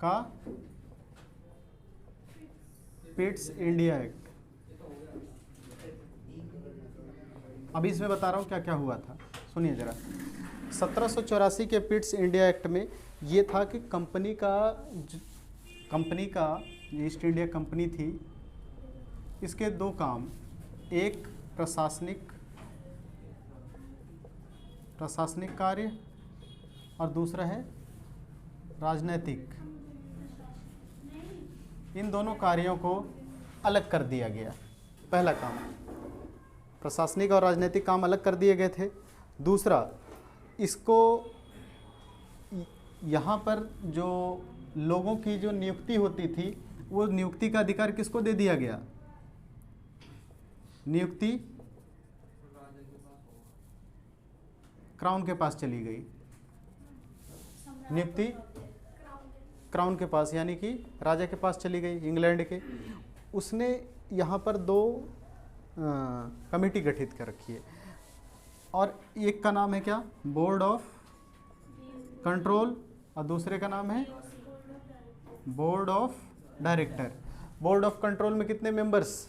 का Pitt's India act. अभी इसमें बता रहा हूँ क्या क्या हुआ था, सुनिए जरा। 1784 के पिट्स इंडिया एक्ट में ये था कि कंपनी का ईस्ट इंडिया कंपनी थी, इसके दो काम, एक प्रशासनिक कार्य और दूसरा है राजनैतिक। इन दोनों कार्यों को अलग कर दिया गया। पहला काम, प्रशासनिक और राजनीतिक काम अलग कर दिए गए थे। दूसरा, इसको यहाँ पर जो लोगों की जो नियुक्ति होती थी, वो नियुक्ति का अधिकार किसको दे दिया गया? नियुक्ति क्राउन के पास चली गई। नियुक्ति क्राउन के पास, यानी कि राजा के पास चली गई, इंग्लैंड के। उसने यहाँ पर दो कमेटी गठित कर रखी है, और एक का नाम है क्या? बोर्ड ऑफ कंट्रोल, और दूसरे का नाम है board of director. Board of control में कितने मेंबर्स?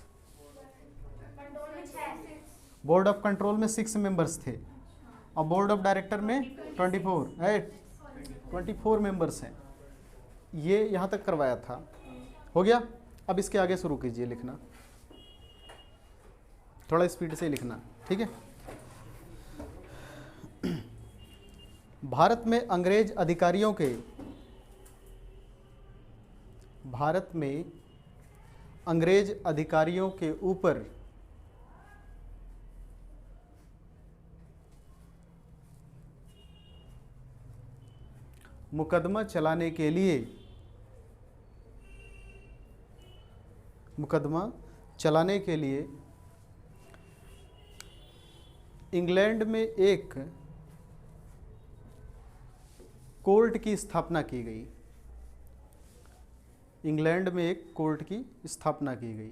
बोर्ड ऑफ कंट्रोल में 6 मेंबर्स थे, और बोर्ड ऑफ डायरेक्टर में 24 मेंबर्स हैं। ये यहाँ तक करवाया था, हो गया। अब इसके आगे शुरू कीजिए लिखना, थोड़ा स्पीड से लिखना, ठीक है। भारत में अंग्रेज अधिकारियों के ऊपर मुकदमा चलाने के लिए इंग्लैंड में एक कोर्ट की स्थापना की गई। इंग्लैंड में एक कोर्ट की स्थापना की गई,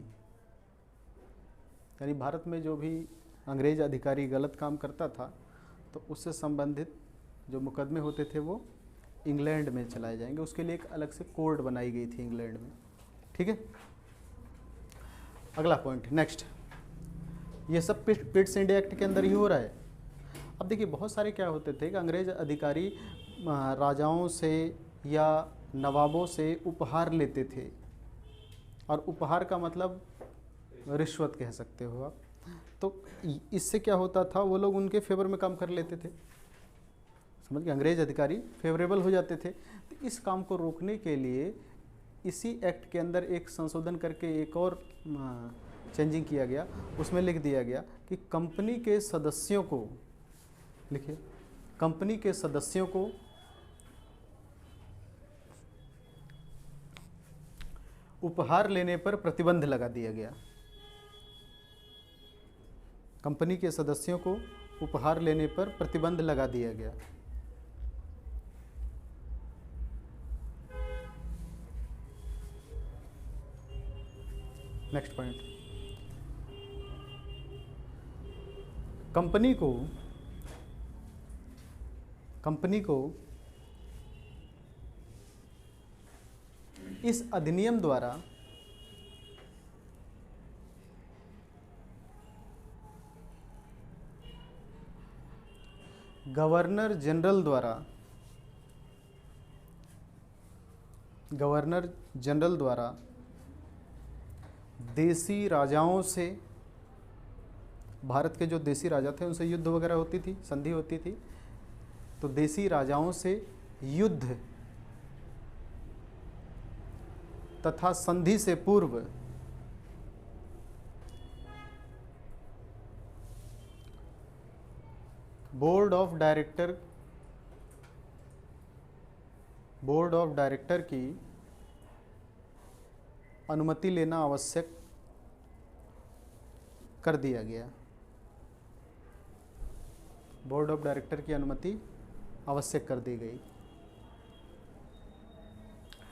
यानी भारत में जो भी अंग्रेज अधिकारी गलत काम करता था, तो उससे संबंधित जो मुकदमे होते थे वो इंग्लैंड में चलाए जाएंगे। उसके लिए एक अलग से कोर्ट बनाई गई थी इंग्लैंड में, ठीक है। अगला पॉइंट, नेक्स्ट। ये सब पिट्स इंडिया एक्ट के अंदर ही हो रहा है। अब देखिए, बहुत सारे क्या होते थे कि अंग्रेज अधिकारी राजाओं से या नवाबों से उपहार लेते थे, और उपहार का मतलब रिश्वत कह सकते हो आप। तो इससे क्या होता था, वो लोग उनके फेवर में काम कर लेते थे, समझ गए, अंग्रेज अधिकारी फेवरेबल हो जाते थे। तो इस काम को रोकने के लिए इसी एक्ट के अंदर एक संशोधन करके एक और चेंजिंग किया गया। उसमें लिख दिया गया कि कंपनी के सदस्यों को, लिखिए, कंपनी के सदस्यों को उपहार लेने पर प्रतिबंध लगा दिया गया। कंपनी के सदस्यों को उपहार लेने पर प्रतिबंध लगा दिया गया। नेक्स्ट पॉइंट, कंपनी को इस अधिनियम द्वारा गवर्नर जनरल द्वारा देसी राजाओं से, भारत के जो देसी राजा थे उनसे युद्ध वगैरह होती थी, संधि होती थी, तो देसी राजाओं से युद्ध तथा संधि से पूर्व बोर्ड ऑफ डायरेक्टर की अनुमति लेना आवश्यक कर दिया गया। बोर्ड ऑफ डायरेक्टर की अनुमति आवश्यक कर दी गई।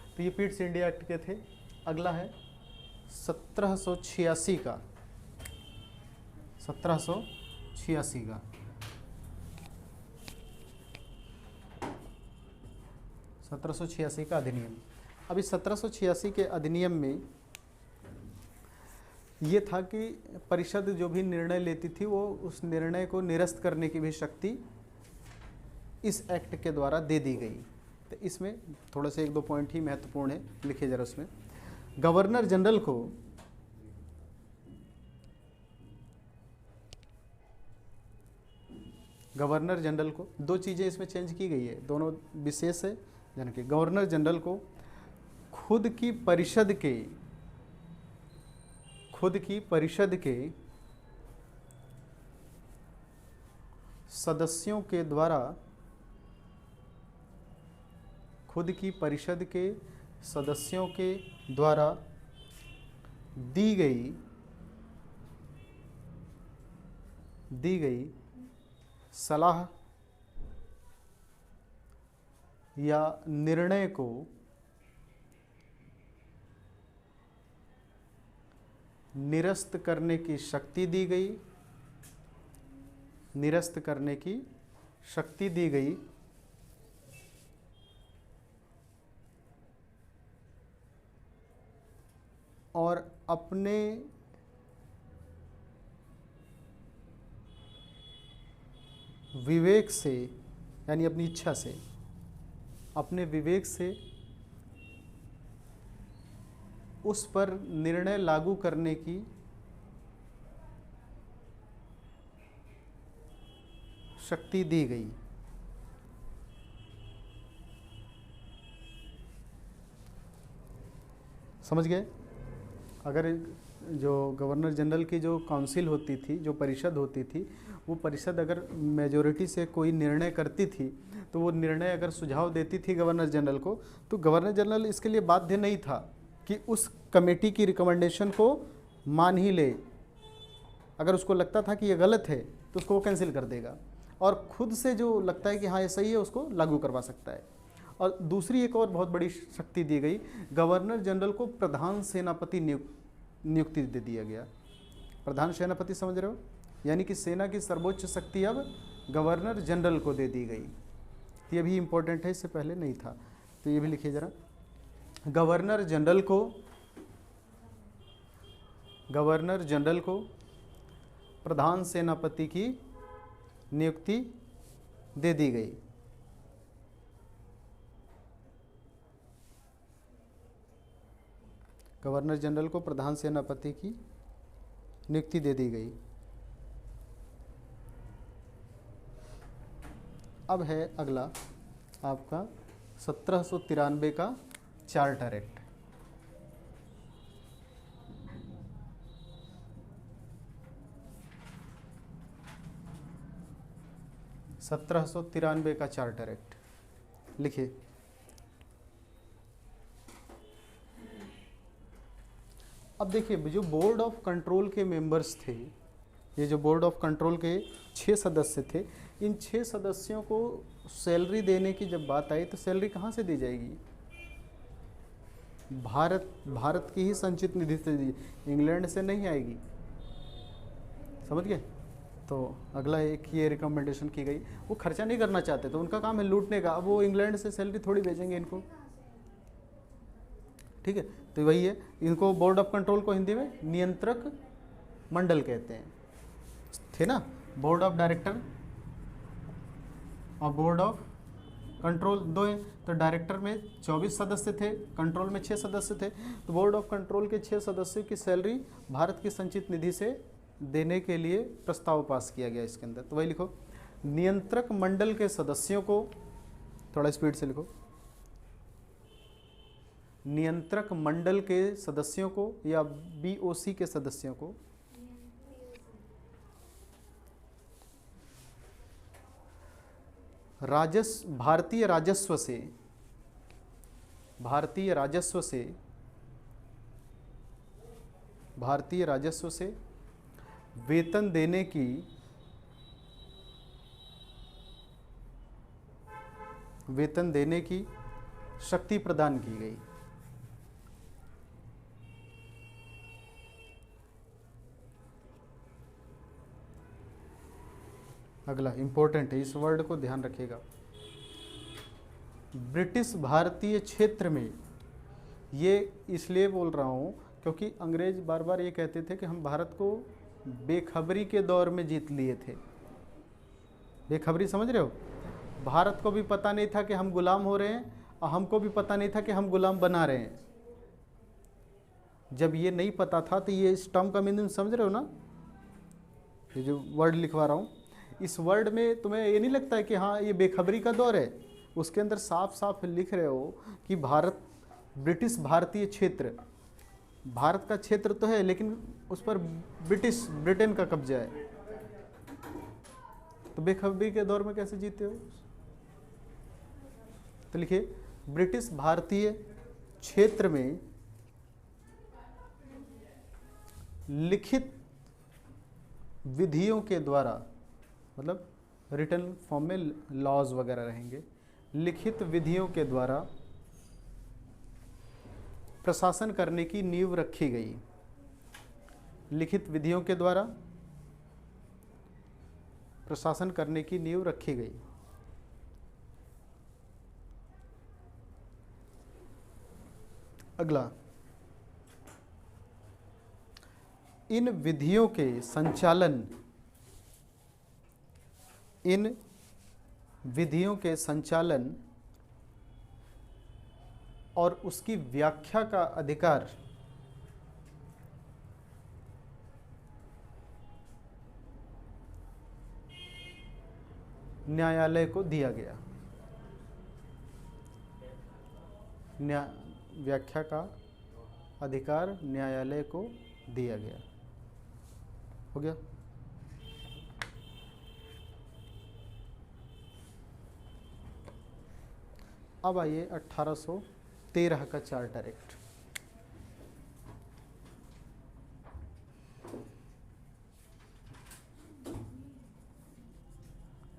तो ये पिट्स इंडिया एक्ट के थे। अगला है 1786 का, 1786 का। 1786 का अधिनियम। अभी 1786 के अधिनियम में ये था कि परिषद जो भी निर्णय लेती थी वो उस निर्णय को निरस्त करने की भी शक्ति इस एक्ट के द्वारा दे दी गई। तो इसमें थोड़ा से 1-2 पॉइंट ही महत्वपूर्ण है, लिखिए जरा उसमें। गवर्नर जनरल को दो चीज़ें इसमें चेंज की गई है, दोनों विशेष है। यानी कि गवर्नर जनरल को खुद की परिषद के सदस्यों के द्वारा दी गई सलाह या निर्णय को निरस्त करने की शक्ति दी गई और अपने विवेक से, यानी अपनी इच्छा से, अपने विवेक से उस पर निर्णय लागू करने की शक्ति दी गई। समझ गए? अगर जो गवर्नर जनरल की जो काउंसिल होती थी, जो परिषद होती थी, वो परिषद अगर मेजॉरिटी से कोई निर्णय करती थी, तो वो निर्णय अगर सुझाव देती थी गवर्नर जनरल को, तो गवर्नर जनरल इसके लिए बाध्य नहीं था कि उस कमेटी की रिकमेंडेशन को मान ही ले। अगर उसको लगता था कि ये गलत है तो उसको वो कैंसिल कर देगा, और खुद से जो लगता है कि हाँ ये सही है उसको लागू करवा सकता है। और दूसरी एक और बहुत बड़ी शक्ति दी गई, गवर्नर जनरल को प्रधान सेनापति नियुक्ति दे दिया गया। प्रधान सेनापति समझ रहे हो? यानी कि सेना की सर्वोच्च शक्ति अब गवर्नर जनरल को दे दी गई। ये भी इम्पोर्टेंट है, इससे पहले नहीं था, तो ये भी लिखिए जरा। गवर्नर जनरल को प्रधान सेनापति की नियुक्ति दे दी गई। गवर्नर जनरल को प्रधान सेनापति की नियुक्ति दे दी गई। अब है अगला आपका 1793 का चार्टर एक्ट। (1793) का चार्टर एक्ट लिखिए। अब देखिए, जो बोर्ड ऑफ कंट्रोल के मेंबर्स थे, ये जो बोर्ड ऑफ कंट्रोल के 6 सदस्य थे, इन 6 सदस्यों को सैलरी देने की जब बात आई तो सैलरी कहाँ से दी जाएगी? भारत की ही संचित निधि से दी, इंग्लैंड से नहीं आएगी। समझ गए? तो अगला एक ये रिकमेंडेशन की गई, वो खर्चा नहीं करना चाहते, तो उनका काम है लूटने का। अब वो इंग्लैंड से सैलरी थोड़ी भेजेंगे इनको, ठीक है? तो वही है, इनको बोर्ड ऑफ कंट्रोल को हिंदी में नियंत्रक मंडल कहते हैं, थे ना? बोर्ड ऑफ डायरेक्टर और बोर्ड ऑफ कंट्रोल दो है, तो डायरेक्टर में 24 सदस्य थे, कंट्रोल में 6 सदस्य थे। तो बोर्ड ऑफ कंट्रोल के 6 सदस्यों की सैलरी भारत की संचित निधि से देने के लिए प्रस्ताव पास किया गया इसके अंदर। तो वही लिखो, नियंत्रक मंडल के सदस्यों को, थोड़ा स्पीड से लिखो, नियंत्रक मंडल के सदस्यों को या BOC के सदस्यों को भारतीय राजस्व से वेतन देने की शक्ति प्रदान की गई। अगला इंपॉर्टेंट है, इस वर्ड को ध्यान रखिएगा। ब्रिटिश भारतीय क्षेत्र में ये इसलिए बोल रहा हूँ क्योंकि अंग्रेज बार बार ये कहते थे कि हम भारत को बेखबरी के दौर में जीत लिए थे। बेखबरी समझ रहे हो? भारत को भी पता नहीं था कि हम गुलाम हो रहे हैं और हमको भी पता नहीं था कि हम गुलाम बना रहे हैं। जब ये नहीं पता था तो ये इस टर्म का मीनिंग समझ रहे हो ना? ये जो वर्ड लिखवा रहा हूँ, इस वर्ड में तुम्हें ये नहीं लगता है कि हाँ ये बेखबरी का दौर है? उसके अंदर साफ साफ लिख रहे हो कि भारत, ब्रिटिश भारतीय क्षेत्र, भारत का क्षेत्र तो है लेकिन उस पर ब्रिटेन का कब्जा है। तो बेखबरी के दौर में कैसे जीते हो? तो लिखिए ब्रिटिश भारतीय क्षेत्र में लिखित विधियों के द्वारा, मतलब रिटन फॉर्म में लॉज वगैरह रहेंगे, लिखित विधियों के द्वारा प्रशासन करने की नींव रखी गई। लिखित विधियों के द्वारा प्रशासन करने की नींव रखी गई। अगला, इन विधियों के संचालन, इन विधियों के संचालन और उसकी व्याख्या का अधिकार न्यायालय को दिया गया। व्याख्या का अधिकार न्यायालय को दिया गया। हो गया? अब आइए 1813 का चार्टर एक्ट।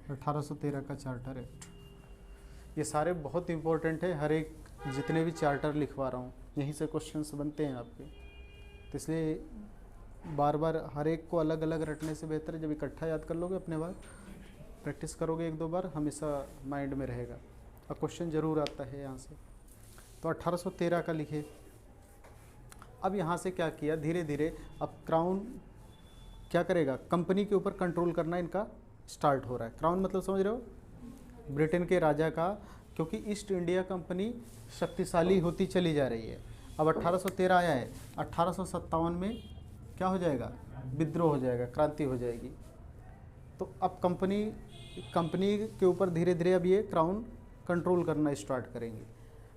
का चार्टर एक्ट, ये सारे बहुत इंपॉर्टेंट है। हर एक जितने भी चार्टर लिखवा रहा हूँ यहीं से क्वेश्चंस बनते हैं आपके, तो इसलिए बार बार हर एक को अलग अलग रटने से बेहतर है जब इकट्ठा याद कर लोगे, अपने बार प्रैक्टिस करोगे एक दो बार, हमेशा माइंड में रहेगा और क्वेश्चन ज़रूर आता है यहाँ से। तो 1813 का लिखे। अब यहाँ से क्या किया, धीरे धीरे अब क्राउन क्या करेगा, कंपनी के ऊपर कंट्रोल करना इनका स्टार्ट हो रहा है। क्राउन मतलब समझ रहे हो, ब्रिटेन के राजा का, क्योंकि ईस्ट इंडिया कंपनी शक्तिशाली होती चली जा रही है। अब 1813 आया है, 1857 में क्या हो जाएगा, विद्रोह हो जाएगा, क्रांति हो जाएगी। तो अब कंपनी के ऊपर धीरे धीरे अब ये क्राउन कंट्रोल करना स्टार्ट करेंगे।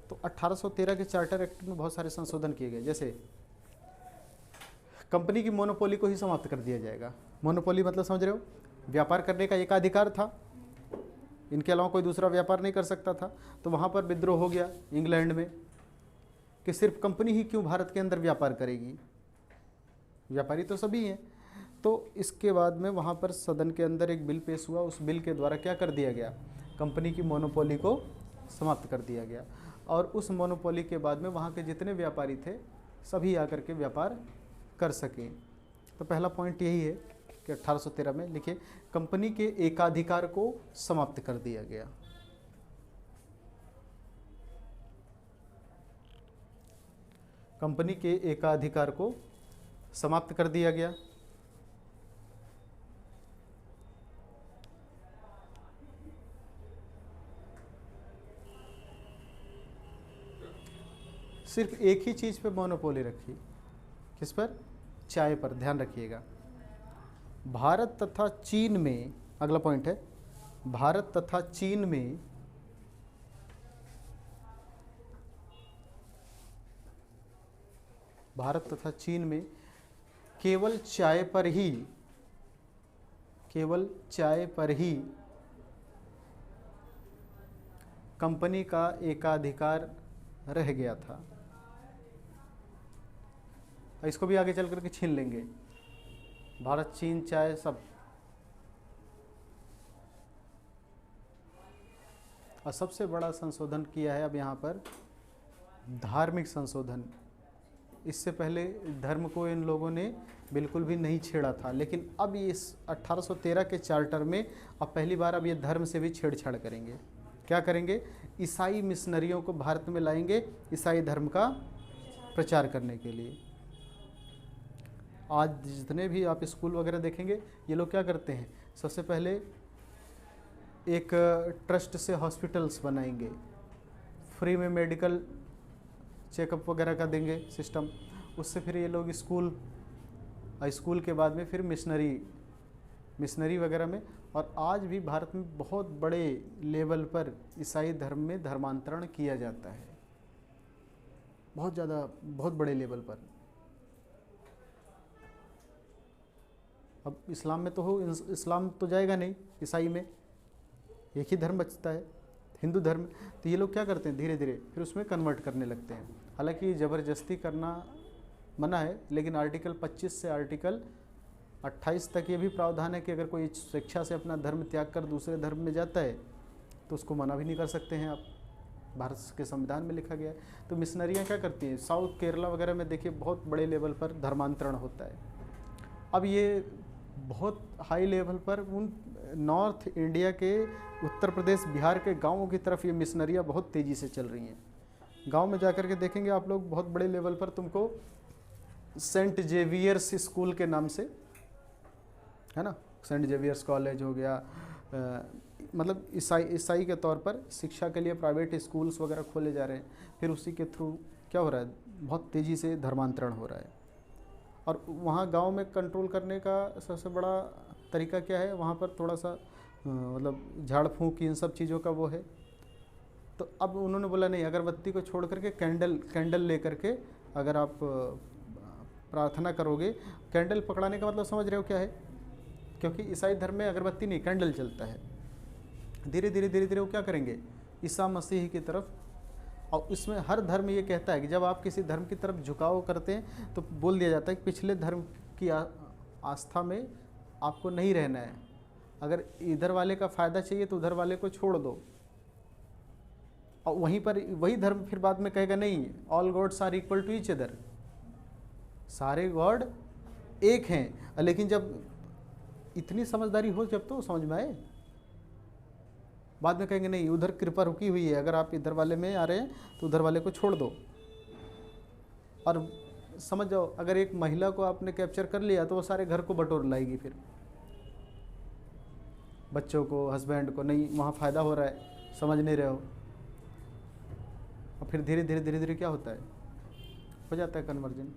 तो 1813 के चार्टर एक्ट में बहुत सारे संशोधन किए गए, जैसे कंपनी की मोनोपोली को ही समाप्त कर दिया जाएगा। मोनोपोली मतलब समझ रहे हो, व्यापार करने का एक अधिकार था, इनके अलावा कोई दूसरा व्यापार नहीं कर सकता था। तो वहाँ पर विद्रोह हो गया इंग्लैंड में कि सिर्फ कंपनी ही क्यों भारत के अंदर व्यापार करेगी, व्यापारी तो सभी हैं। तो इसके बाद में वहाँ पर सदन के अंदर एक बिल पेश हुआ, उस बिल के द्वारा क्या कर दिया गया, कंपनी की मोनोपोली को समाप्त कर दिया गया। और उस मोनोपोली के बाद में वहाँ के जितने व्यापारी थे सभी आकर के व्यापार कर सकें। तो पहला पॉइंट यही है कि 1813 में लिखे कंपनी के एकाधिकार को समाप्त कर दिया गया। कंपनी के एकाधिकार को समाप्त कर दिया गया। सिर्फ एक ही चीज़ पे मोनोपोली रखी, किस पर, चाय पर। ध्यान रखिएगा, भारत तथा चीन में, अगला पॉइंट है, भारत तथा चीन में केवल चाय पर ही कंपनी का एकाधिकार रह गया था। इसको भी आगे चल करके छीन लेंगे, भारत चीन चाय सब। और सबसे बड़ा संशोधन किया है अब यहाँ पर धार्मिक संशोधन। इससे पहले धर्म को इन लोगों ने बिल्कुल भी नहीं छेड़ा था, लेकिन अब इस 1813 के चार्टर में अब पहली बार अब ये धर्म से भी छेड़छाड़ करेंगे। क्या करेंगे, ईसाई मिशनरियों को भारत में लाएंगे, ईसाई धर्म का प्रचार करने के लिए। आज जितने भी आप स्कूल वगैरह देखेंगे, ये लोग क्या करते हैं, सबसे पहले एक ट्रस्ट से हॉस्पिटल्स बनाएंगे, फ्री में मेडिकल चेकअप वगैरह का देंगे सिस्टम, उससे फिर ये लोग स्कूल के बाद में फिर मिशनरी वगैरह में। और आज भी भारत में बहुत बड़े लेवल पर ईसाई धर्म में धर्मांतरण किया जाता है, बहुत ज़्यादा, बहुत बड़े लेवल पर। अब इस्लाम में तो इस्लाम तो जाएगा नहीं, ईसाई में एक ही धर्म बचता है, हिंदू धर्म। तो ये लोग क्या करते हैं, धीरे धीरे फिर उसमें कन्वर्ट करने लगते हैं। हालांकि ज़बरदस्ती करना मना है, लेकिन आर्टिकल 25 से आर्टिकल 28 तक ये भी प्रावधान है कि अगर कोई स्वेच्छा से अपना धर्म त्याग कर दूसरे धर्म में जाता है तो उसको मना भी नहीं कर सकते हैं आप, भारत के संविधान में लिखा गया है। तो मिशनरियाँ क्या करती हैं, साउथ केरला वगैरह में देखिए बहुत बड़े लेवल पर धर्मांतरण होता है। अब ये बहुत हाई लेवल पर उन नॉर्थ इंडिया के उत्तर प्रदेश बिहार के गांवों की तरफ ये मिशनरियाँ बहुत तेज़ी से चल रही हैं। गांव में जाकर के देखेंगे आप लोग, बहुत बड़े लेवल पर तुमको सेंट जेवियर्स स्कूल के नाम से, है ना, सेंट जेवियर्स कॉलेज हो गया, मतलब ईसाई के तौर पर शिक्षा के लिए प्राइवेट स्कूल्स वगैरह खोले जा रहे हैं। फिर उसी के थ्रू क्या हो रहा है, बहुत तेज़ी से धर्मांतरण हो रहा है। और वहाँ गांव में कंट्रोल करने का सबसे बड़ा तरीका क्या है, वहाँ पर थोड़ा सा मतलब झाड़ फूँक इन सब चीज़ों का वो है। तो अब उन्होंने बोला नहीं, अगरबत्ती को छोड़ करके कैंडल ले करके अगर आप प्रार्थना करोगे, कैंडल पकड़ाने का मतलब समझ रहे हो क्या है, क्योंकि ईसाई धर्म में अगरबत्ती नहीं कैंडल चलता है। धीरे धीरे वो क्या करेंगे, ईसा मसीह की तरफ। और इसमें हर धर्म ये कहता है कि जब आप किसी धर्म की तरफ झुकाव करते हैं तो बोल दिया जाता है कि पिछले धर्म की आस्था में आपको नहीं रहना है, अगर इधर वाले का फ़ायदा चाहिए तो उधर वाले को छोड़ दो। और वहीं पर वही धर्म फिर बाद में कहेगा नहीं, all gods are equal to each other, सारे गॉड एक हैं। लेकिन जब इतनी समझदारी हो जब तो समझ में आए, बाद में कहेंगे नहीं, उधर कृपा रुकी हुई है, अगर आप इधर वाले में आ रहे हैं तो उधर वाले को छोड़ दो। और समझ जाओ, अगर एक महिला को आपने कैप्चर कर लिया तो वो सारे घर को बटोर लाएगी, फिर बच्चों को, हस्बैंड को, नहीं वहाँ फ़ायदा हो रहा है, समझ नहीं रहे हो। और फिर धीरे धीरे क्या होता है, हो जाता है कन्वर्जन।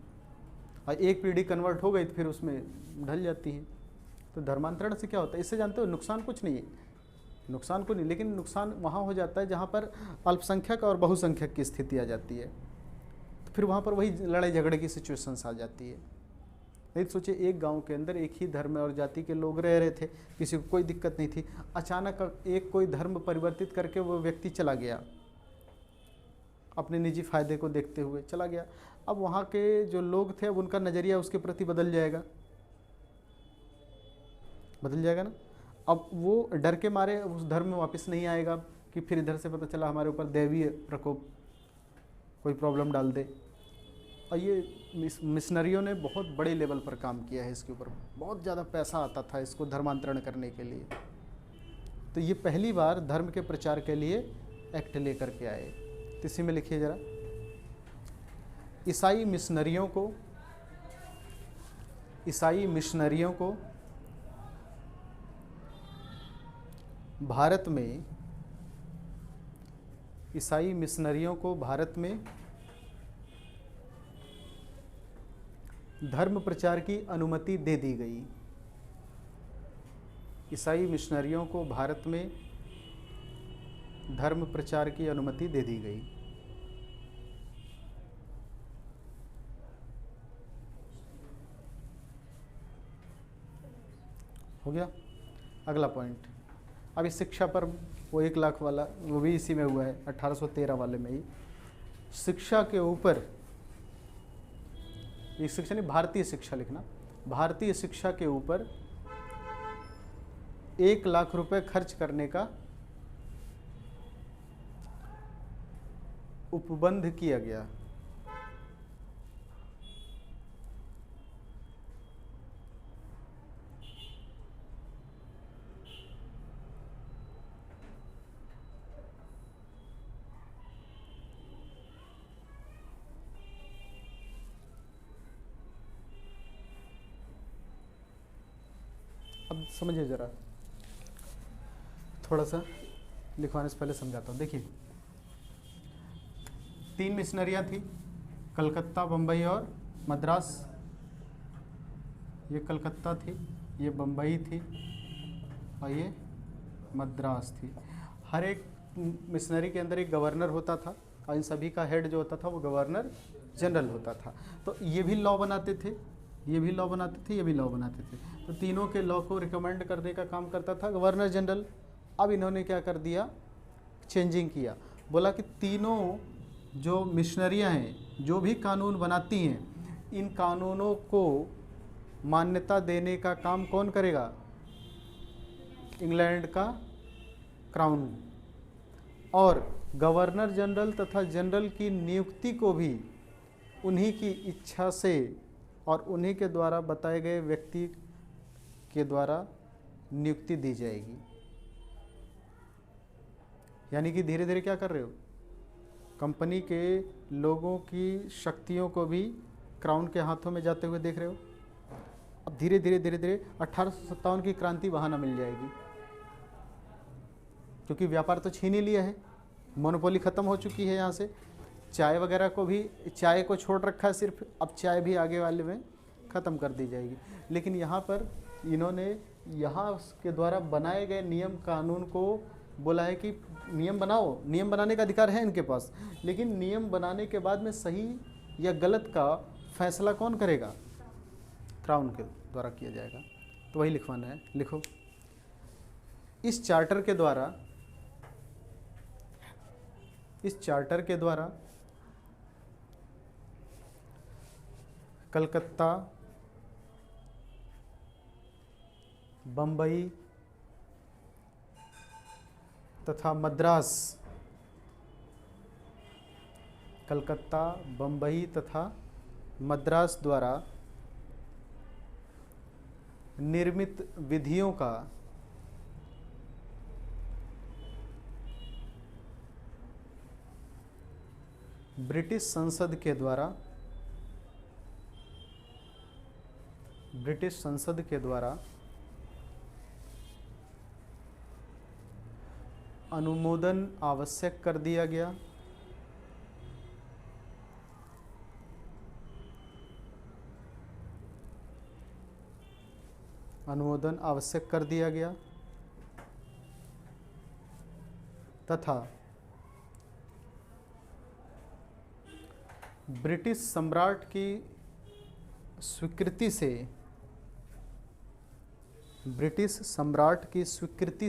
और एक पीढ़ी कन्वर्ट हो गई तो फिर उसमें ढल जाती है। तो धर्मांतरण से क्या होता है, इससे जानते हो नुकसान कुछ नहीं है, नुकसान को नहीं, लेकिन नुकसान वहाँ हो जाता है जहाँ पर अल्पसंख्यक और बहुसंख्यक की स्थिति आ जाती है। तो फिर वहाँ पर वही लड़ाई झगड़े की सिचुएशंस आ जाती है। नहीं तो सोचिए, एक गांव के अंदर एक ही धर्म और जाति के लोग रह रहे थे, किसी को कोई दिक्कत नहीं थी। अचानक एक कोई धर्म परिवर्तित करके वो व्यक्ति चला गया, अपने निजी फायदे को देखते हुए चला गया। अब वहाँ के जो लोग थे, अब उनका नज़रिया उसके प्रति बदल जाएगा ना। अब वो डर के मारे उस धर्म में वापस नहीं आएगा कि फिर इधर से पता चला हमारे ऊपर दैवीय प्रकोप कोई प्रॉब्लम डाल दे। और ये मिशनरियों ने बहुत बड़े लेवल पर काम किया है, इसके ऊपर बहुत ज़्यादा पैसा आता था इसको धर्मांतरण करने के लिए। तो ये पहली बार धर्म के प्रचार के लिए एक्ट लेकर के आए। तो इसी में लिखिए ज़रा, ईसाई मिशनरियों को भारत में, ईसाई मिशनरियों को भारत में धर्म प्रचार की अनुमति दे दी गई। ईसाई मिशनरियों को भारत में धर्म प्रचार की अनुमति दे दी गई। हो गया। अगला पॉइंट, अभी शिक्षा पर वो 1 लाख वाला, वो भी इसी में हुआ है 1813 वाले में ही। शिक्षा के ऊपर, ये शिक्षा नहीं, भारतीय शिक्षा लिखना, भारतीय शिक्षा के ऊपर 1 लाख रुपए खर्च करने का उपबंध किया गया। अब समझिए ज़रा, थोड़ा सा लिखवाने से पहले समझाता हूँ। देखिए 3 मिशनरियाँ थी, कलकत्ता, बम्बई और मद्रास। ये कलकत्ता थी, ये बम्बई थी और ये मद्रास थी। हर एक मिशनरी के अंदर एक गवर्नर होता था और इन सभी का हेड जो होता था वो गवर्नर जनरल होता था। तो ये भी लॉ बनाते थे, ये भी लॉ बनाते थे, ये भी लॉ बनाते थे। तो तीनों के लॉ को रिकमेंड करने का काम करता था गवर्नर जनरल। अब इन्होंने क्या कर दिया, चेंजिंग किया, बोला कि तीनों जो मिशनरियाँ हैं जो भी कानून बनाती हैं, इन कानूनों को मान्यता देने का काम कौन करेगा, इंग्लैंड का क्राउन। और गवर्नर जनरल तथा जनरल की नियुक्ति को भी उन्हीं की इच्छा से और उन्हीं के द्वारा बताए गए व्यक्ति के द्वारा नियुक्ति दी जाएगी। यानी कि धीरे धीरे क्या कर रहे हो, कंपनी के लोगों की शक्तियों को भी क्राउन के हाथों में जाते हुए देख रहे हो। अब धीरे धीरे धीरे धीरे 1857 की क्रांति वहाँ ना मिल जाएगी, क्योंकि व्यापार तो छीन ही लिया है, मोनोपोली ख़त्म हो चुकी है। यहाँ से चाय वगैरह को भी, चाय को छोड़ रखा है सिर्फ, अब चाय भी आगे वाले में ख़त्म कर दी जाएगी। लेकिन यहाँ पर इन्होंने यहाँ के द्वारा बनाए गए नियम कानून को बोला है कि नियम बनाओ, नियम बनाने का अधिकार है इनके पास, लेकिन नियम बनाने के बाद में सही या गलत का फैसला कौन करेगा, क्राउन के द्वारा किया जाएगा। तो वही लिखवाना है, लिखो। इस चार्टर के द्वारा कलकत्ता, बम्बई तथा मद्रास, कलकत्ता, बम्बई तथा मद्रास द्वारा निर्मित विधियों का ब्रिटिश संसद के द्वारा अनुमोदन आवश्यक कर दिया गया। अनुमोदन आवश्यक कर दिया गया तथा ब्रिटिश सम्राट की स्वीकृति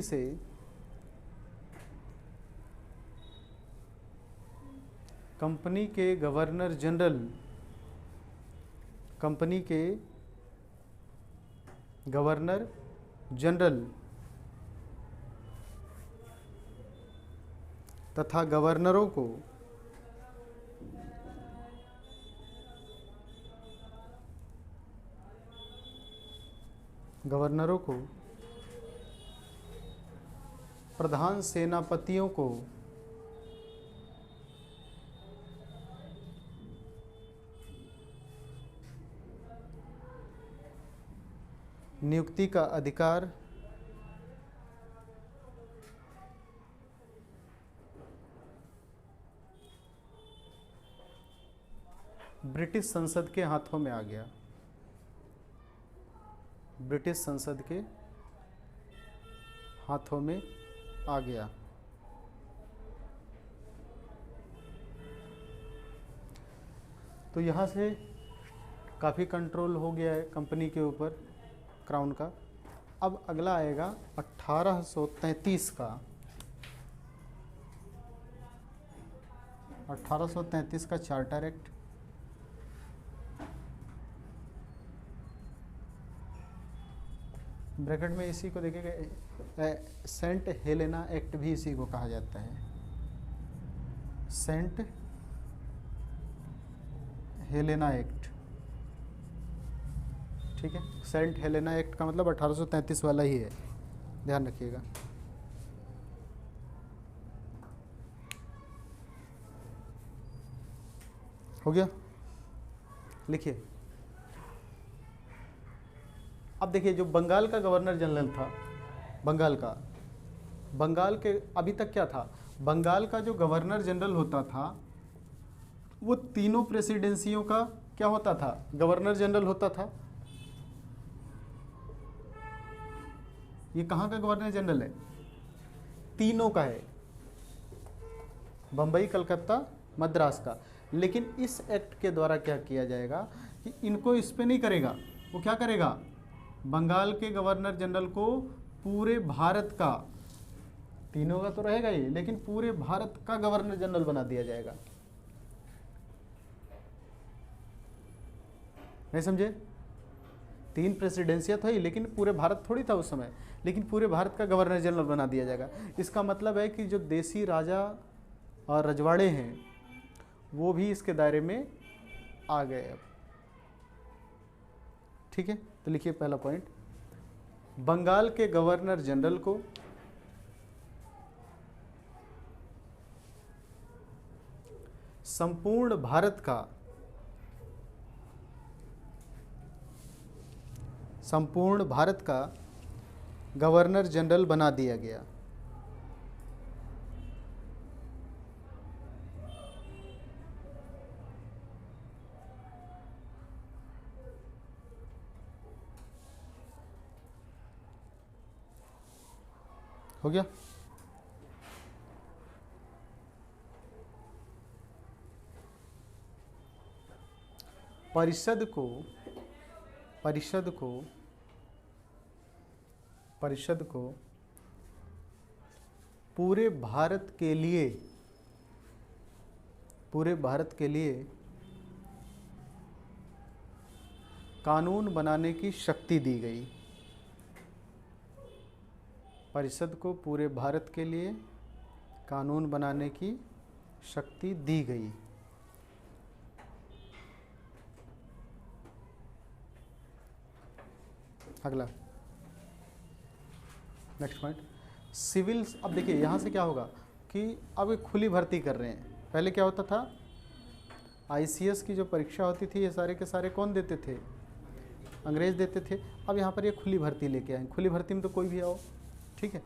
से कंपनी के गवर्नर जनरल तथा गवर्नरों को प्रधान सेनापतियों को नियुक्ति का अधिकार ब्रिटिश संसद के हाथों में आ गया। ब्रिटिश संसद के हाथों में आ गया। तो यहाँ से काफ़ी कंट्रोल हो गया है कंपनी के ऊपर, क्राउन का। अब अगला आएगा 1833 का। 1833 का चार्टर एक्ट। ब्रैकेट में इसी को देखिएगा, सेंट हेलेना एक्ट भी इसी को कहा जाता है, सेंट हेलेना एक्ट। ठीक है, सेंट हेलेना एक्ट का मतलब 1833 वाला ही है, ध्यान रखिएगा। हो गया, लिखिए। अब देखिए जो बंगाल का गवर्नर जनरल था, बंगाल के अभी तक क्या था, बंगाल का जो गवर्नर जनरल होता था वो तीनों प्रेसिडेंसियों का क्या होता था, गवर्नर जनरल होता था। ये कहाँ का गवर्नर जनरल है, तीनों का है, बम्बई, कलकत्ता, मद्रास का। लेकिन इस एक्ट के द्वारा क्या किया जाएगा कि इनको इस पे नहीं करेगा, वो क्या करेगा, बंगाल के गवर्नर जनरल को पूरे भारत का, तीनों का तो रहेगा ही, लेकिन पूरे भारत का गवर्नर जनरल बना दिया जाएगा। नहीं समझे, तीन प्रेसिडेंसियाँ था ही, लेकिन पूरे भारत थोड़ी था उस समय, लेकिन पूरे भारत का गवर्नर जनरल बना दिया जाएगा। इसका मतलब है कि जो देसी राजा और रजवाड़े हैं वो भी इसके दायरे में आ गए अब। ठीक है, तो लिखिए पहला पॉइंट, बंगाल के गवर्नर जनरल को संपूर्ण भारत का गवर्नर जनरल बना दिया गया। हो गया। परिषद को पूरे भारत के लिए कानून बनाने की शक्ति दी गई। परिषद को पूरे भारत के लिए कानून बनाने की शक्ति दी गई। अगला नेक्स्ट पॉइंट, सिविल। अब देखिए यहाँ से क्या होगा कि अब एक खुली भर्ती कर रहे हैं। पहले क्या होता था, आईसीएस की जो परीक्षा होती थी ये सारे के सारे कौन देते थे, अंग्रेज देते थे। अब यहाँ पर ये खुली भर्ती लेके आए। खुली भर्ती में तो कोई भी आओ, ठीक है,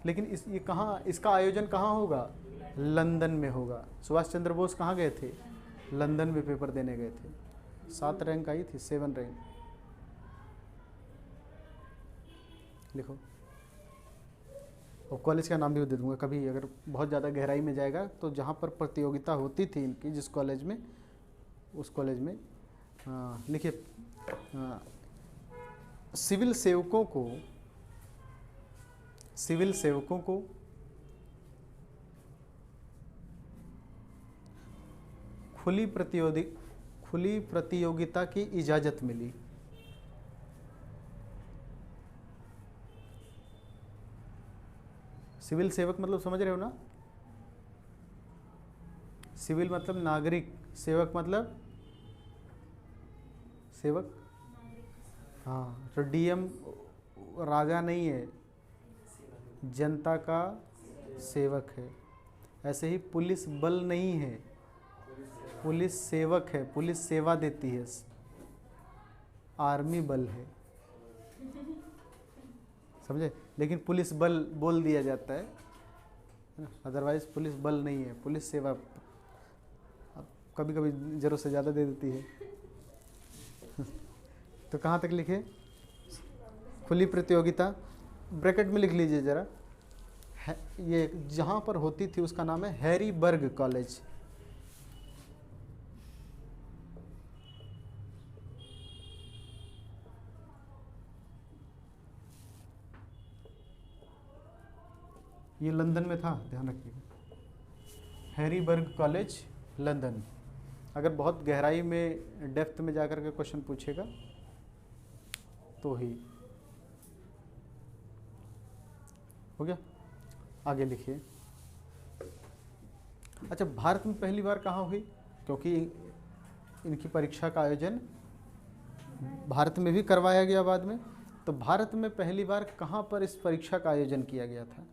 लेकिन ये कहाँ, इसका आयोजन कहाँ होगा, लंदन में होगा। सुभाष चंद्र बोस कहाँ गए थे, लंदन में पेपर देने गए थे। 7 रैंक आई थी, 7 रैंक। लिखो, और कॉलेज का नाम भी दे दूंगा कभी, अगर बहुत ज़्यादा गहराई में जाएगा तो जहाँ पर प्रतियोगिता होती थी इनकी, जिस कॉलेज में, उस कॉलेज में लिखिए, सिविल सेवकों को खुली प्रतियोगिता की इजाज़त मिली। सिविल सेवक मतलब समझ रहे हो ना, सिविल मतलब नागरिक, सेवक मतलब सेवक, हाँ, तो डीएम राजा नहीं है, जनता का सेवक है। ऐसे ही पुलिस बल नहीं है, पुलिस सेवक है, पुलिस सेवा देती है। आर्मी बल है, समझे, लेकिन पुलिस बल बोल दिया जाता है, अदरवाइज पुलिस बल नहीं है, पुलिस सेवा कभी कभी जरूरत से ज़्यादा दे देती है। तो कहाँ तक लिखे, खुली प्रतियोगिता, ब्रैकेट में लिख लीजिए ज़रा, ये जहाँ पर होती थी उसका नाम है हैरीबर्ग कॉलेज। ये लंदन में था, ध्यान रखिएगा, हैरीबर्ग कॉलेज, लंदन। अगर बहुत गहराई में, डेप्थ में जाकर के क्वेश्चन पूछेगा तो ही। हो गया, आगे लिखिए। अच्छा, भारत में पहली बार कहाँ हुई, क्योंकि इनकी परीक्षा का आयोजन भारत में भी करवाया गया बाद में, तो भारत में पहली बार कहाँ पर इस परीक्षा का आयोजन किया गया था,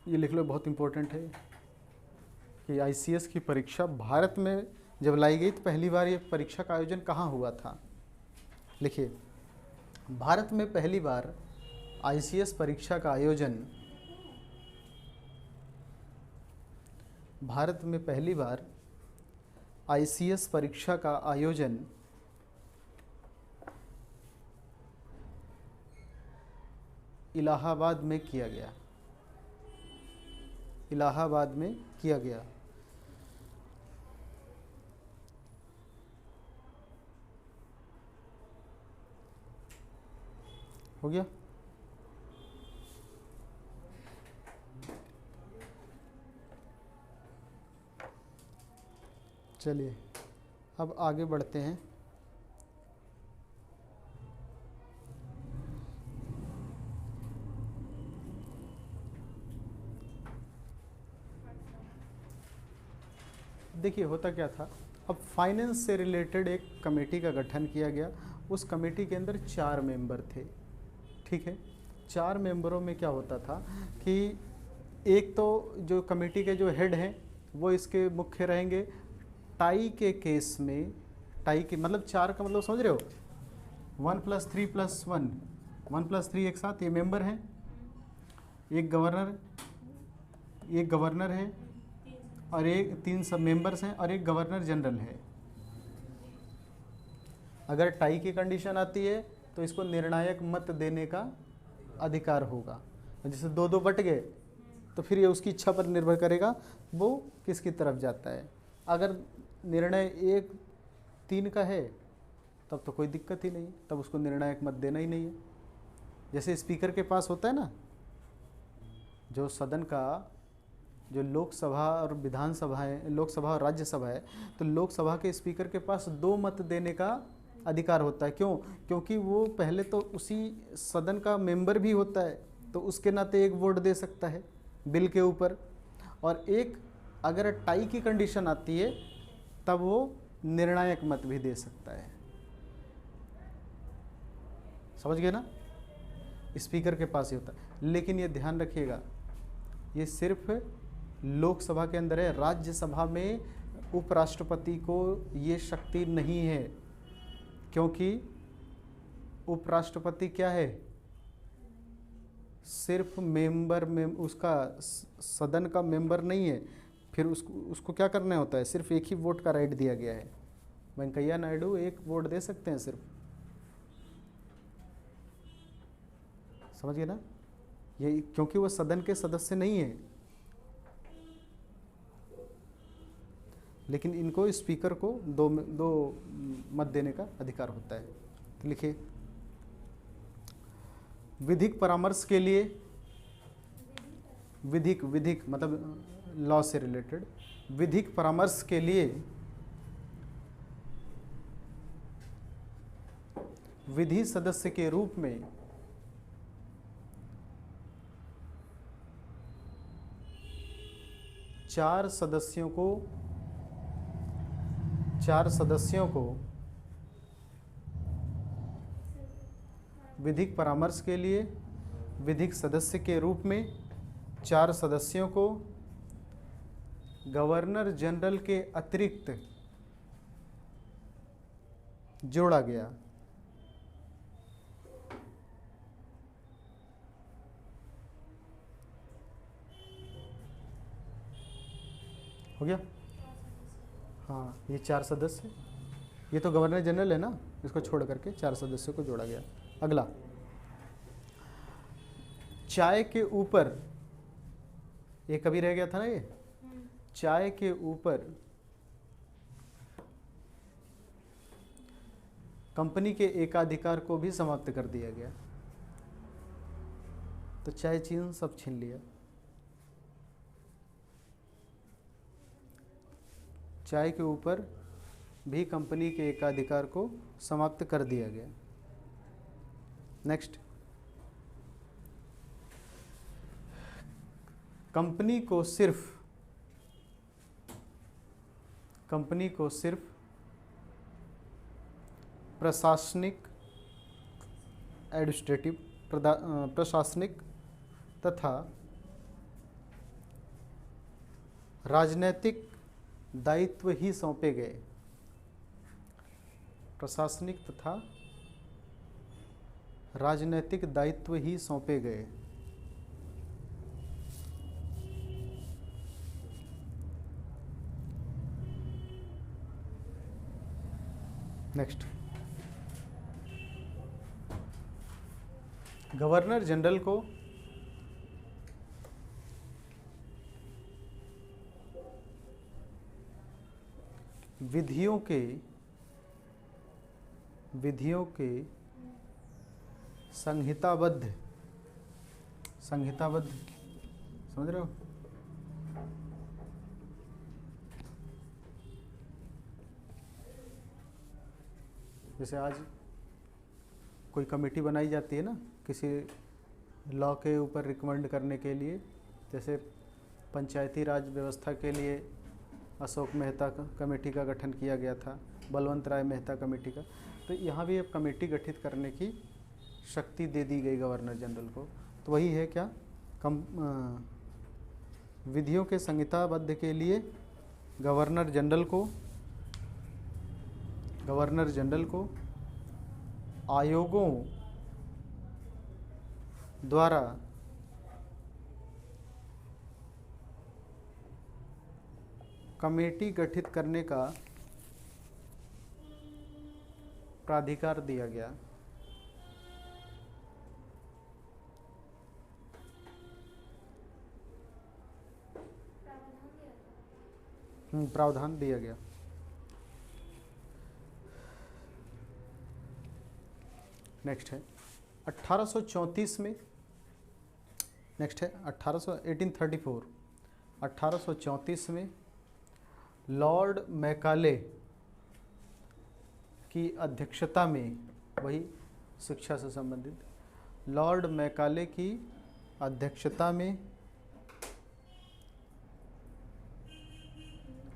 ये लिख लो, बहुत इंपॉर्टेंट है कि आईसीएस की परीक्षा भारत में जब लाई गई तो पहली बार ये परीक्षा का आयोजन कहाँ हुआ था। लिखिए, भारत में पहली बार आईसीएस परीक्षा का आयोजन, भारत में पहली बार आईसीएस परीक्षा का आयोजन इलाहाबाद में किया गया, इलाहाबाद में किया गया। हो गया? चलिए अब आगे बढ़ते हैं। देखिए होता क्या था, अब फाइनेंस से रिलेटेड एक कमेटी का गठन किया गया। उस कमेटी के अंदर 4 मेंबर थे, ठीक है। 4 मेंबरों में क्या होता था कि एक तो जो कमेटी के जो हेड हैं वो इसके मुख्य रहेंगे। टाई के केस में, टाई के मतलब 4 का मतलब समझ रहे हो, 1 + 3 + 1, 1 + 3 एक साथ, ये मेंबर हैं। एक गवर्नर है और एक 3 सब मेंबर्स हैं और एक गवर्नर जनरल है। अगर टाई की कंडीशन आती है तो इसको निर्णायक मत देने का अधिकार होगा। जैसे 2-2 बट गए तो फिर ये उसकी इच्छा पर निर्भर करेगा वो किसकी तरफ जाता है। अगर निर्णय 1-3 का है तब तो कोई दिक्कत ही नहीं, तब उसको निर्णायक मत देना ही नहीं है। जैसे स्पीकर के पास होता है ना, जो सदन का, जो लोकसभा और विधानसभा है, लोकसभा और राज्यसभा है, तो लोकसभा के स्पीकर के पास 2 मत देने का अधिकार होता है। क्यों? क्योंकि वो पहले तो उसी सदन का मेंबर भी होता है, तो उसके नाते एक वोट दे सकता है बिल के ऊपर। और एक अगर टाई की कंडीशन आती है तब वो निर्णायक मत भी दे सकता है। समझ गए ना? स्पीकर के पास ही होता है। लेकिन ये ध्यान रखिएगा, ये सिर्फ लोकसभा के अंदर है। राज्यसभा में उपराष्ट्रपति को ये शक्ति नहीं है, क्योंकि उपराष्ट्रपति क्या है, सिर्फ मेंबर में, उसका सदन का मेंबर नहीं है। फिर उसको क्या करना होता है, सिर्फ एक ही वोट का राइट दिया गया है। वेंकैया नायडू एक वोट दे सकते हैं सिर्फ। समझ गए ना? ये क्योंकि वो सदन के सदस्य नहीं है। लेकिन इनको, स्पीकर को दो मत देने का अधिकार होता है। तो लिखिए, विधिक परामर्श के लिए, विधिक मतलब लॉ से रिलेटेड, विधिक परामर्श के लिए विधि सदस्य के रूप में चार सदस्यों को विधिक परामर्श के लिए विधिक सदस्य के रूप में 4 सदस्यों को गवर्नर जनरल के अतिरिक्त जोड़ा गया। हो गया? हाँ, ये 4 सदस्य, ये तो गवर्नर जनरल है ना, इसको छोड़ करके 4 सदस्यों को जोड़ा गया। अगला, चाय के ऊपर, ये कभी रह गया था ना, ये चाय के ऊपर कंपनी के एकाधिकार को भी समाप्त कर दिया गया। तो चाय चीन सब छीन लिया। चाय के ऊपर भी कंपनी के एकाधिकार को समाप्त कर दिया गया। नेक्स्ट, कंपनी को सिर्फ प्रशासनिक, एडमिनिस्ट्रेटिव, प्रशासनिक तथा राजनैतिक दायित्व ही सौंपे गए। प्रशासनिक तथा राजनैतिक दायित्व ही सौंपे गए। नेक्स्ट, गवर्नर जनरल को विधियों के संहिताबद्ध समझ रहे हो, जैसे आज कोई कमेटी बनाई जाती है ना किसी लॉ के ऊपर रिकमेंड करने के लिए, जैसे पंचायती राज व्यवस्था के लिए अशोक मेहता कमेटी का गठन किया गया था, बलवंत राय मेहता कमेटी का। तो यहाँ भी अब कमेटी गठित करने की शक्ति दे दी गई गवर्नर जनरल को। तो वही है क्या, विधियों के संहिताबद्ध के लिए गवर्नर जनरल को आयोगों द्वारा कमेटी गठित करने का प्राधिकार दिया गया। प्रावधान दिया गया। नेक्स्ट है 1834 में, नेक्स्ट है 1834 में लॉर्ड मैकाले की अध्यक्षता में, वही शिक्षा से संबंधित, लॉर्ड मैकाले की अध्यक्षता में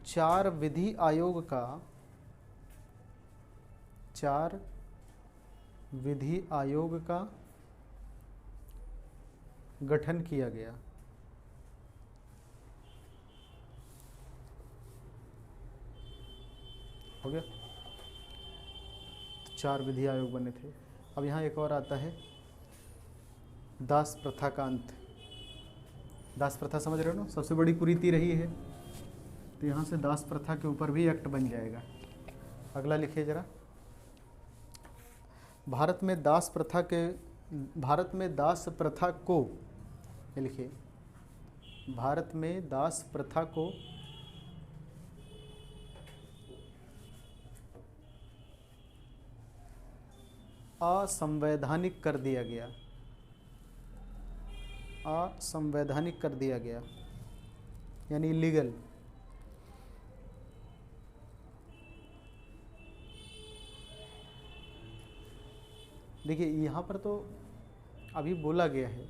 4 विधि आयोग का गठन किया गया। हो गया, 4 विधि आयोग बने थे। अब यहाँ एक और आता है दास प्रथा का अंत। दास प्रथा समझ रहे हो ना, सबसे बड़ी कुरीति रही है, तो यहाँ से दास प्रथा के ऊपर भी एक्ट बन जाएगा। अगला लिखिए जरा, भारत में दास प्रथा को, ये लिखिए, भारत में दास प्रथा को असंवैधानिक कर दिया गया, यानी इलीगल। देखिए यहाँ पर तो अभी बोला गया है,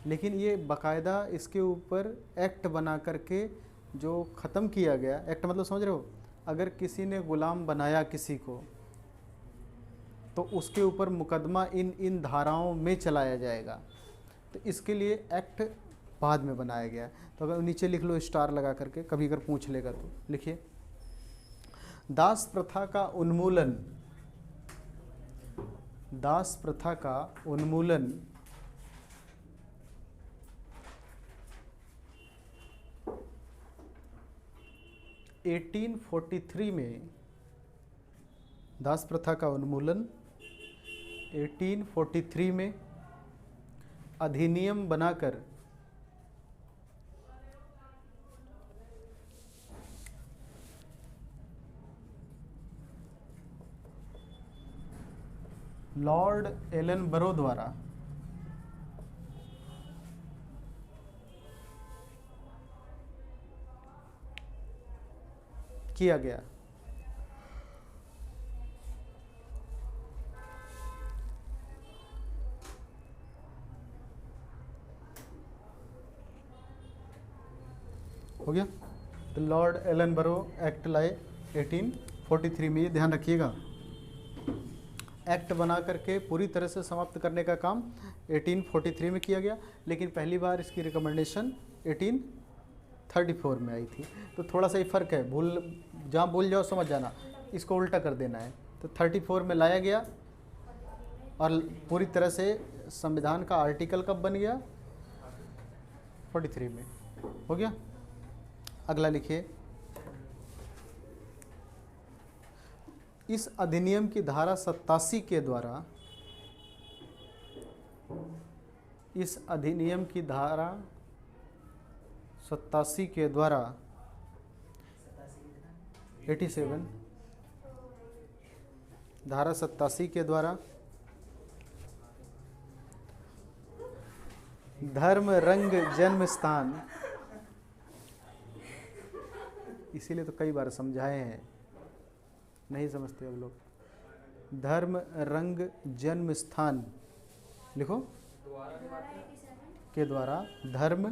लेकिन ये बाकायदा इसके ऊपर एक्ट बना करके जो ख़त्म किया गया, एक्ट मतलब समझ रहे हो, अगर किसी ने गुलाम बनाया किसी को तो उसके ऊपर मुकदमा इन धाराओं में चलाया जाएगा। तो इसके लिए एक्ट बाद में बनाया गया। तो अगर नीचे लिख लो स्टार लगा करके, कभी अगर पूछ लेगा तो लिखिए, दास प्रथा का उन्मूलन 1843 में, दास प्रथा का उन्मूलन 1843 में अधिनियम बनाकर लॉर्ड एलनबरो द्वारा किया गया। हो गया, तो लॉर्ड एलनबरो एक्ट लाए 1843 में। ये ध्यान रखिएगा, एक्ट बना करके पूरी तरह से समाप्त करने का काम 1843 में किया गया, लेकिन पहली बार इसकी रिकमेंडेशन 1834 में आई थी। तो थोड़ा सा ही फ़र्क है, जहाँ भूल जाओ समझ जाना, इसको उल्टा कर देना है। तो 34 में लाया गया और पूरी तरह से संविधान का आर्टिकल कब बन गया? 43 में। हो गया। अगला लिखिए, इस अधिनियम की धारा 87 के द्वारा, इस अधिनियम की धारा 87 के द्वारा 87, धारा 87 के द्वारा धर्म, रंग, जन्म स्थान, इसीलिए तो कई बार समझाए हैं, नहीं समझते अब लोग। धर्म, रंग, जन्म स्थान लिखो के द्वारा धर्म,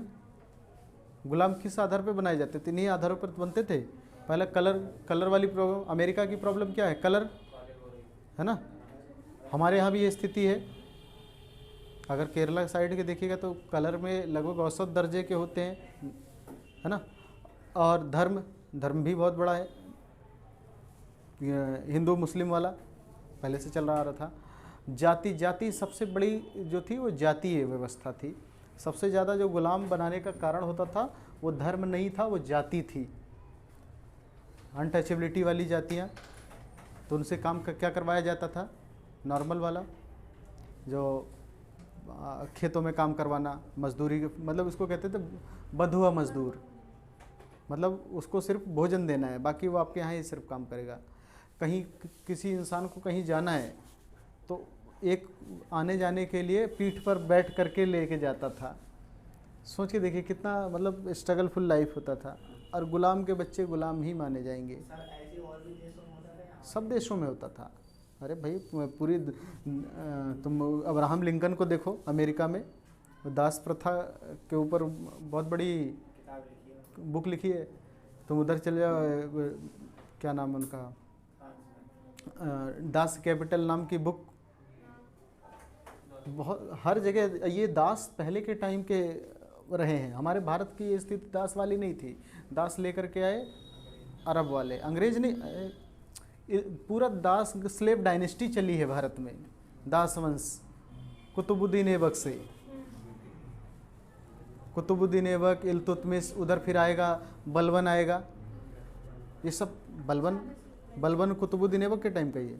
गुलाम किस आधार पर बनाए जाते थे? इन्हीं आधारों पर बनते थे। पहले कलर वाली प्रॉब्लम, अमेरिका की प्रॉब्लम क्या है? कलर है ना। हमारे यहाँ भी ये स्थिति है। अगर केरला साइड के देखिएगा तो कलर में लगभग औसत दर्जे के होते हैं, है ना। और धर्म भी बहुत बड़ा है, हिंदू मुस्लिम वाला पहले से चल रहा था। जाति सबसे बड़ी जो थी वो जातीय व्यवस्था थी। सबसे ज़्यादा जो गुलाम बनाने का कारण होता था वो धर्म नहीं था, वो जाति थी। अनटचेबिलिटी वाली जातियाँ, तो उनसे काम क्या करवाया जाता था? नॉर्मल वाला, जो खेतों में काम करवाना, मजदूरी, मतलब उसको कहते थे बंधुआ मजदूर, मतलब उसको सिर्फ भोजन देना है, बाकी वो आपके यहाँ ही सिर्फ काम करेगा। कहीं किसी इंसान को कहीं जाना है तो एक आने जाने के लिए पीठ पर बैठ करके लेके जाता था। सोच के देखिए कितना मतलब स्ट्रगलफुल लाइफ होता था। और गुलाम के बच्चे गुलाम ही माने जाएंगे। सब देशों में होता था। अरे भाई पूरी तुम अब्राहम लिंकन को देखो, अमेरिका में दास प्रथा के ऊपर बहुत बड़ी बुक लिखी है। तुम उधर चले जाओ, क्या नाम है उनका, दास कैपिटल नाम की बुक, बहुत हर जगह ये दास पहले के टाइम के रहे हैं। हमारे भारत की ये स्थिति दास वाली नहीं थी। दास लेकर के आए अरब वाले, अंग्रेज नहीं, पूरा दास स्लेव डायनेस्टी चली है भारत में, दास वंश। कुतुबुद्दीन ऐबक से, कुतुबुद्दीन ऐबक, इल्तुतमिश, उधर फिर आएगा बलबन आएगा। ये सब बलबन कुतुबुद्दीन ऐबक के टाइम का ही है।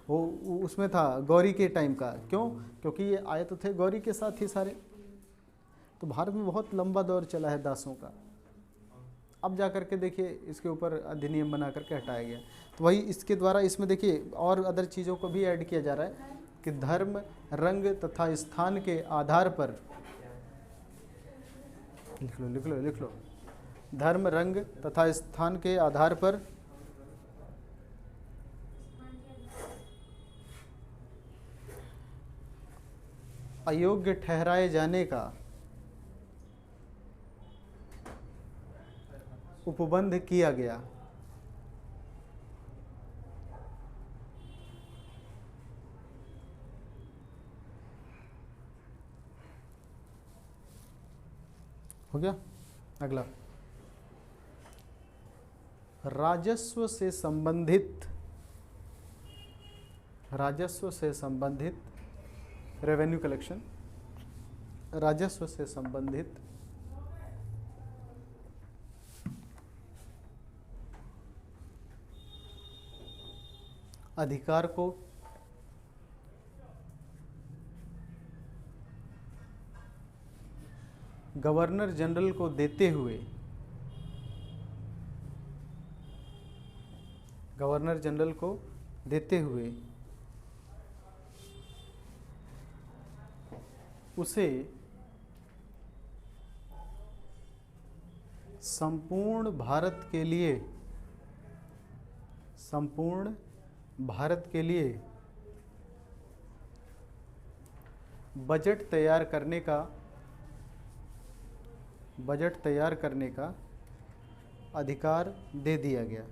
वो उसमें था गौरी के टाइम का। क्यों? क्योंकि ये आए तो थे गौरी के साथ ही सारे। तो भारत में बहुत लंबा दौर चला है दासों का। अब जा कर के देखिए इसके ऊपर अधिनियम बना करके हटाया गया। तो वही इसके द्वारा इसमें देखिए और अदर चीज़ों को भी ऐड किया जा रहा है कि धर्म, रंग तथा स्थान के आधार पर, लिख लो, धर्म, रंग तथा स्थान के आधार पर अयोग्य ठहराए जाने का उपबंध किया गया। हो गया। अगला, राजस्व से संबंधित रेवेन्यू कलेक्शन, राजस्व से संबंधित अधिकार को गवर्नर जनरल को देते हुए, गवर्नर जनरल को देते हुए उसे संपूर्ण भारत के लिए बजट तैयार करने का अधिकार दे दिया गया।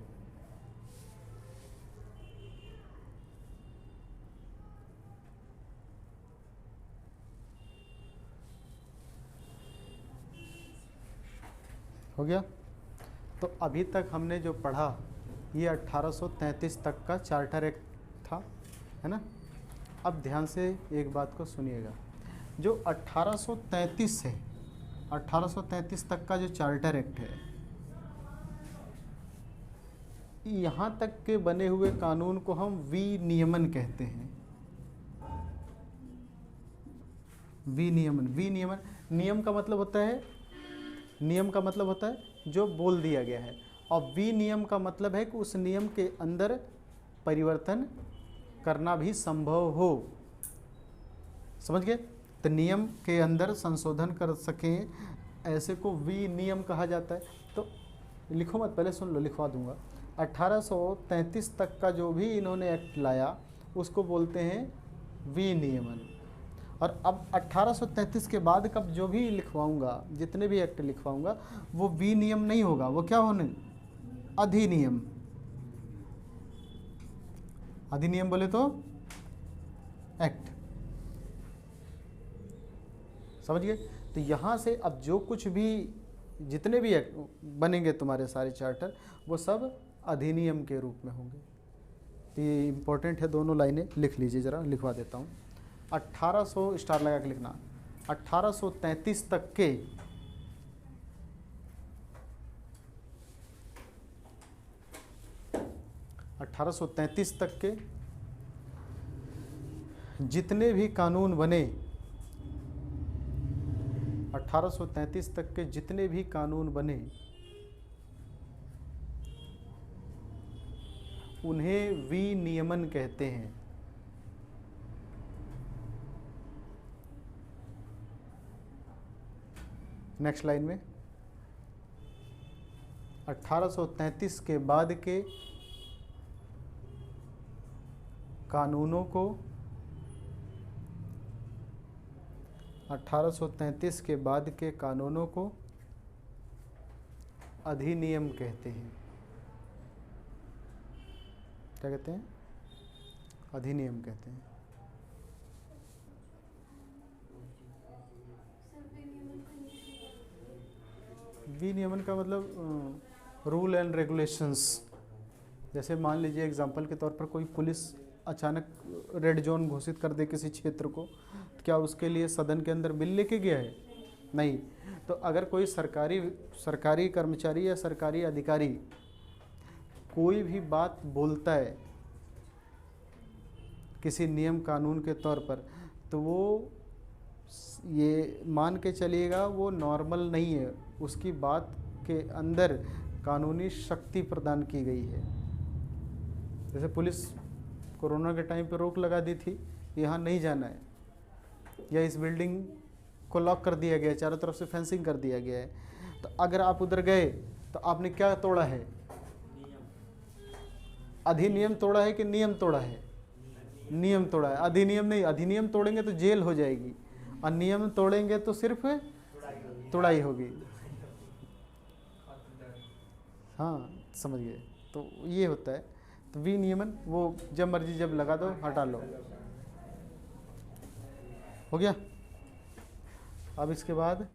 हो गया। तो अभी तक हमने जो पढ़ा ये 1833 तक का चार्टर एक्ट था, है ना। अब ध्यान से एक बात को सुनिएगा, जो 1833 है, 1833 तक का जो चार्टर एक्ट है, यहाँ तक के बने हुए कानून को हम विनियमन कहते हैं। विनियमन, विनियमन, नियम का मतलब होता है, नियम का मतलब होता है जो बोल दिया गया है, और विनियम का मतलब है कि उस नियम के अंदर परिवर्तन करना भी संभव हो। समझ गए? तो नियम के अंदर संशोधन कर सकें, ऐसे को विनियम कहा जाता है। तो लिखो मत, पहले सुन लो, लिखवा दूंगा। 1833 तक का जो भी इन्होंने एक्ट लाया उसको बोलते हैं विनियमन। और अब 1833 के बाद कब जो भी लिखवाऊंगा, जितने भी एक्ट लिखवाऊंगा, वो विनियम नहीं होगा, वो क्या होने, अधिनियम। अधिनियम बोले तो एक्ट, समझ गए? तो यहाँ से अब जो कुछ भी, जितने भी एक्ट बनेंगे तुम्हारे सारे चार्टर, वो सब अधिनियम के रूप में होंगे। तो ये इम्पोर्टेंट है, दोनों लाइनें लिख लीजिए, ज़रा लिखवा देता हूँ। 1800 स्टार लगा के लिखना, 1833 तक के 1833 तक के जितने भी कानून बने, 1833 तक के जितने भी कानून बने, उन्हें विनियमन कहते हैं। नेक्स्ट लाइन में 1833 के बाद के कानूनों को, 1833 के बाद के कानूनों को अधिनियम कहते हैं। क्या कहते हैं? अधिनियम कहते हैं। विनियमन का मतलब रूल एंड रेगुलेशंस। जैसे मान लीजिए एग्जांपल के तौर पर कोई पुलिस अचानक रेड जोन घोषित कर दे किसी क्षेत्र को, तो क्या उसके लिए सदन के अंदर बिल लेके गया है? नहीं। तो अगर कोई सरकारी कर्मचारी या सरकारी अधिकारी कोई भी बात बोलता है किसी नियम कानून के तौर पर, तो वो ये मान के चलिएगा वो नॉर्मल नहीं है, उसकी बात के अंदर कानूनी शक्ति प्रदान की गई है। जैसे पुलिस कोरोना के टाइम पे रोक लगा दी थी, यहाँ नहीं जाना है, या इस बिल्डिंग को लॉक कर दिया गया है, चारों तरफ से फेंसिंग कर दिया गया है, तो अगर आप उधर गए तो आपने क्या तोड़ा है? अधिनियम तोड़ा है कि नियम तोड़ा है? नियम तोड़ा है, अधिनियम नहीं। अधिनियम तोड़ेंगे तो जेल हो जाएगी, और नियम तोड़ेंगे तो सिर्फ तोड़ाई होगी। हाँ, समझ गए? तो ये होता है। तो विनियमन वो जब मर्जी जब लगा दो, हटा लो, हो गया। अब इसके बाद